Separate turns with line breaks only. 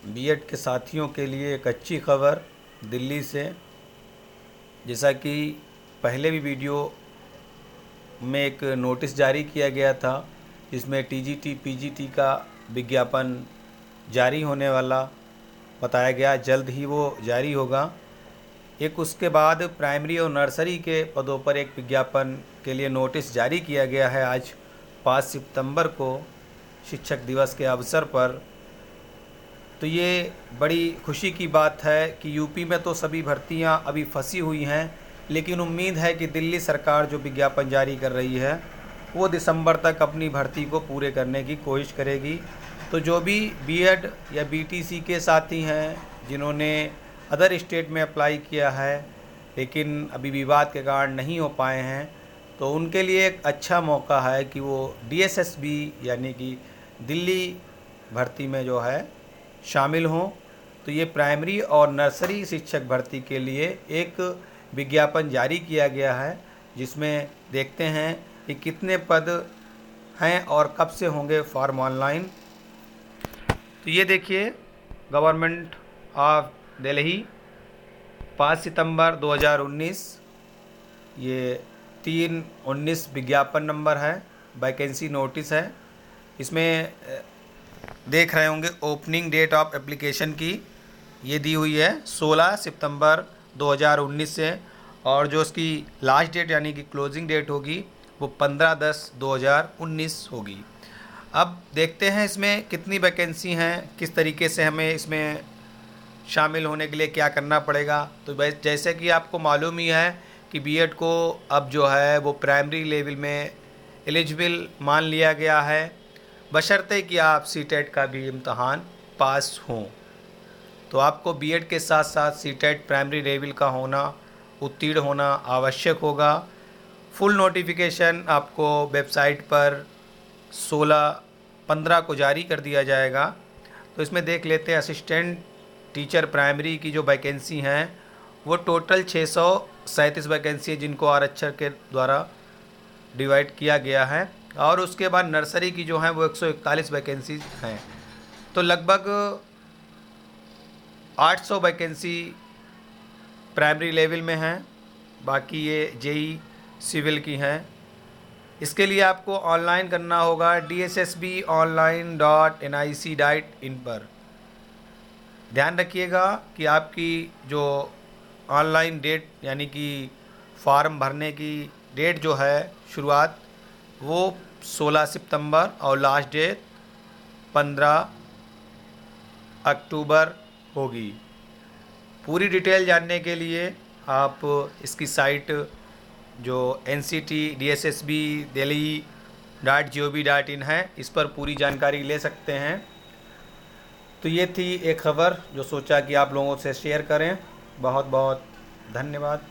BEd के साथियों के लिए एक अच्छी खबर दिल्ली से। जैसा कि पहले भी वीडियो में एक नोटिस जारी किया गया था जिसमें टीजीटी पीजीटी का विज्ञापन जारी होने वाला बताया गया, जल्द ही वो जारी होगा। एक उसके बाद प्राइमरी और नर्सरी के पदों पर एक विज्ञापन के लिए नोटिस जारी किया गया है आज 5 सितंबर को, शिक्षक दिवस के अवसर पर। तो ये बड़ी खुशी की बात है कि यूपी में तो सभी भर्तियां अभी फंसी हुई हैं, लेकिन उम्मीद है कि दिल्ली सरकार जो विज्ञापन जारी कर रही है वो दिसंबर तक अपनी भर्ती को पूरे करने की कोशिश करेगी। तो जो भी बीएड या बीटीसी के साथी हैं जिन्होंने अदर स्टेट में अप्लाई किया है लेकिन अभी विवाद के कारण नहीं हो पाए हैं, तो उनके लिए एक अच्छा मौका है कि वो डीएसएसबी यानी कि दिल्ली भर्ती में जो है शामिल हों। तो ये प्राइमरी और नर्सरी शिक्षक भर्ती के लिए एक विज्ञापन जारी किया गया है, जिसमें देखते हैं कि कितने पद हैं और कब से होंगे फॉर्म ऑनलाइन। तो ये देखिए, गवर्नमेंट ऑफ दिल्ली 5 सितंबर 2019, ये 3/19 विज्ञापन नंबर है, वैकेंसी नोटिस है। इसमें देख रहे होंगे ओपनिंग डेट ऑफ एप्लीकेशन की ये दी हुई है 16 सितंबर 2019 से, और जो उसकी लास्ट डेट यानी कि क्लोजिंग डेट होगी वो 15/10/2019 होगी। अब देखते हैं इसमें कितनी वैकेंसी हैं, किस तरीके से हमें इसमें शामिल होने के लिए क्या करना पड़ेगा। तो जैसे कि आपको मालूम ही है कि बीएड को अब जो है वो प्राइमरी लेवल में एलिजिबल मान लिया गया है, बशर्ते कि आप सीटेट का भी इम्तहान पास हों। तो आपको बीएड के साथ साथ सीटेट प्राइमरी लेवल का होना, उत्तीर्ण होना आवश्यक होगा। फुल नोटिफिकेशन आपको वेबसाइट पर 16/15 को जारी कर दिया जाएगा। तो इसमें देख लेते हैं असिस्टेंट टीचर प्राइमरी की जो वैकेंसी हैं वो टोटल 637 वैकेंसी है, जिनको आरक्षण के द्वारा डिवाइड किया गया है। और उसके बाद नर्सरी की जो है वो 141 वैकेंसी हैं। तो लगभग 800 वैकेंसी प्राइमरी लेवल में हैं, बाकी ये जेई सिविल की हैं। इसके लिए आपको ऑनलाइन करना होगा dssbonline.nic.in पर। ध्यान रखिएगा कि आपकी जो ऑनलाइन डेट यानी कि फॉर्म भरने की डेट जो है शुरुआत वो 16 सितंबर और लास्ट डेट 15 अक्टूबर होगी। पूरी डिटेल जानने के लिए आप इसकी साइट जो nctdssbdelhi.gov.in है, इस पर पूरी जानकारी ले सकते हैं। तो ये थी एक खबर जो सोचा कि आप लोगों से शेयर करें। बहुत बहुत धन्यवाद।